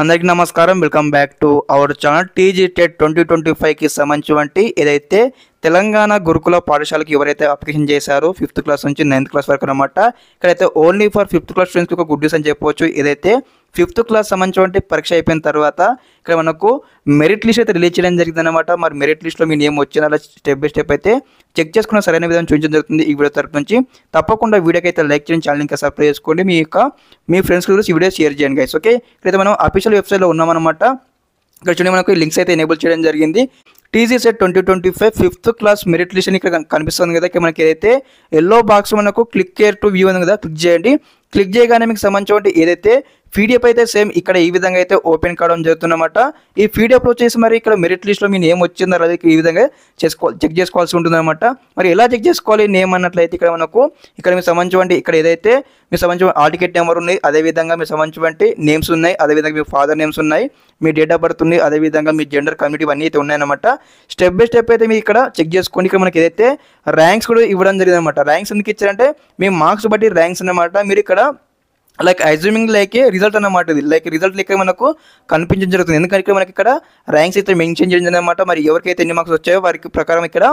అందరికీ నమస్కారం. Welcome back to our channel. TG TET 2025కి సంబంధించి ఏదైతే తెలంగాణ గురుకుల పాఠశాలకు ఎవరైతే అప్లికేషన్ చేశారో 5th క్లాస్ నుంచి 9th క్లాస్ వరకు అనమాట. ఇక్కడైతే ఓన్లీ ఫర్ 5th క్లాస్ స్టూడెంట్స్కి ఒక గుడ్ న్యూస్ అని చెప్పవచ్చు. ఏదైతే 5th క్లాస్ సంబంధించి పరీక్ష అయిపోయిన తర్వాత ఇక్కడ మనకు మెరిట్ లిస్ట్ అయితే రిలీజ్ చేయడం జరిగింది అనమాట. మరి మెరిట్ లిస్ట్లో మీ నేమ్ వచ్చిన అలా స్టెప్ బై స్టెప్ అయితే చెక్ చేసుకున్న సరైన విధానం చూపించడం జరుగుతుంది ఈ వీడియో తరపు నుంచి. తప్పకుండా వీడియోకి అయితే లైక్ చేయండి, ఛానల్ ఇంకా సబ్స్క్రైబ్ చేసుకోండి, మీ ఫ్రెండ్స్కి కూడా ఈ వీడియో షేర్ చేయండి గైస్. ఓకే, ఇక్కడైతే మనం అఫీషియల్ వెబ్సైట్లో ఉన్నామన్నమాట. ఇక్కడ చూడండి మనకు లింక్స్ అయితే ఎనేబుల్ చేయడం జరిగింది. TG set 2025 5th class merit list అని ఇక్కడ కనిపిస్తుంది కదా. ఇక్కడ మనకి ఏదైతే ఎల్లో బాక్స్ మనకు క్లిక్ కేర్ టు వ్యూ ఉంది కదా, క్లిక్ చేయండి. క్లిక్ చేయగానే మీకు సంబంధించి ఏదైతే పీడిఎఫ్ అయితే సేమ్ ఇక్కడ ఈ విధంగా అయితే ఓపెన్ కావడం జరుగుతుందన్నమాట. ఈ పీడిఎఫ్ వచ్చేసి మరి ఇక్కడ మెరిట్ లిస్ట్లో మీ నేమ్ వచ్చిందో అది ఈ విధంగా చెక్ చేసుకోవాల్సి ఉంటుందన్నమాట. మరి ఎలా చెక్ చేసుకోవాలి నేమ్ అన్నట్లయితే ఇక్కడ మనకు ఇక్కడ మీకు సంబంధించి ఇక్కడ ఏదైతే మీ సంబంధించిన ఆల్ టికెట్ నెంబర్ ఉన్నాయి, అదేవిధంగా మీ సంబంధించి నేమ్స్ ఉన్నాయి, అదేవిధంగా మీ ఫాదర్ నేమ్స్ ఉన్నాయి, మీ డేట్ ఆఫ్ బర్త్ ఉంది, అదేవిధంగా మీ జెండర్ కమ్యూనిటీ అన్నీ అయితే ఉన్నాయన్నమాట. స్టెప్ బై స్టెప్ అయితే మీరు ఇక్కడ చెక్ చేసుకోండి. ఇక్కడ మనకి ఏదైతే ర్యాంక్స్ కూడా ఇవ్వడం జరిగింది అనమాట. ర్యాంక్స్ ఎందుకు ఇచ్చారంటే మీ మార్క్స్ బట్టి ర్యాంక్స్ అన్నమాట. మీరు ఇక్కడ లైక్ అజ్యూమింగ్ లైక్ రిజల్ట్ అన్నమాట. ఇది లైక్ రిజల్ట్ లెక్క మనకు కనిపించడం జరుగుతుంది. ఎందుకంటే ఇక్కడ మనకి ఇక్కడ ర్యాంక్స్ అయితే మెన్షన్ చేయడం అనమాట. మరి ఎవరికైతే ఎన్ని మార్క్స్ వచ్చాయో వారికి ప్రకారం ఇక్కడ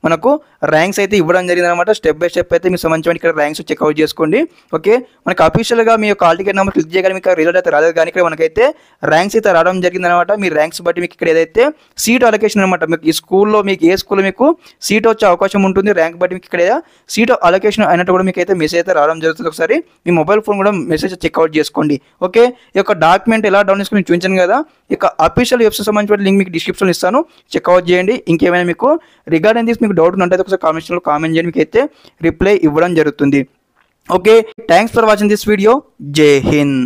మనకు ర్యాంక్స్ అయితే ఇవ్వడం జరిగింది అనమాట. స్టెప్ బై స్టెప్ అయితే మీకు సంబంధించి ఇక్కడ ర్యాంక్స్ చెక్అవుట్ చేసుకోండి. ఓకే, మనకి అఫీషియల్గా మీ యొక్క ఆల్ టికెట్ నెంబర్ క్లిక్ చేయగానే మీకు రిజల్ట్ అయితే రాలేదు, కానీ ఇక్కడ మనకైతే ర్యాంక్స్ అయితే రావడం జరిగింది అనమాట. మీ ర్యాంక్స్ బట్టి మీకు ఇక్కడ ఏదైతే సీట్ అలొకేషన్ అనమాట, మీకు ఈ స్కూల్లో మీకు ఏ స్కూల్లో మీకు సీట్ వచ్చే అవకాశం ఉంటుంది, ర్యాంక్ బట్టి మీకు ఇక్కడ సీట్ అలొకేషన్ అయినట్టు కూడా మీకు అయితే మెసేజ్ అయితే రావడం జరుగుతుంది. ఒకసారి మీ మొబైల్ ఫోన్ కూడా మెసేజ్ చెక్అవుట్ చేసుకోండి. ఓకే, ఈ యొక్క డాక్యుమెంట్ ఎలా డౌన్ చేసుకుని చూపించాను కదా. ఇక అఫీషియల్ వెబ్సైట్ సంబంధించిన లింక్ మీకు డిస్క్రిప్షన్ ఇస్తాను, చెక్అవుట్ చేయండి. ఇంకేమైనా మీకు రిగార్డింగ్ దిస్ మీకు డౌట్ ఉంటే ఒకసారి కామెంట్స్లో కామెంట్ చేయండి, మీకు అయితే రిప్లై ఇవ్వడం జరుగుతుంది. Okay, thanks for watching this video. జై హింద్.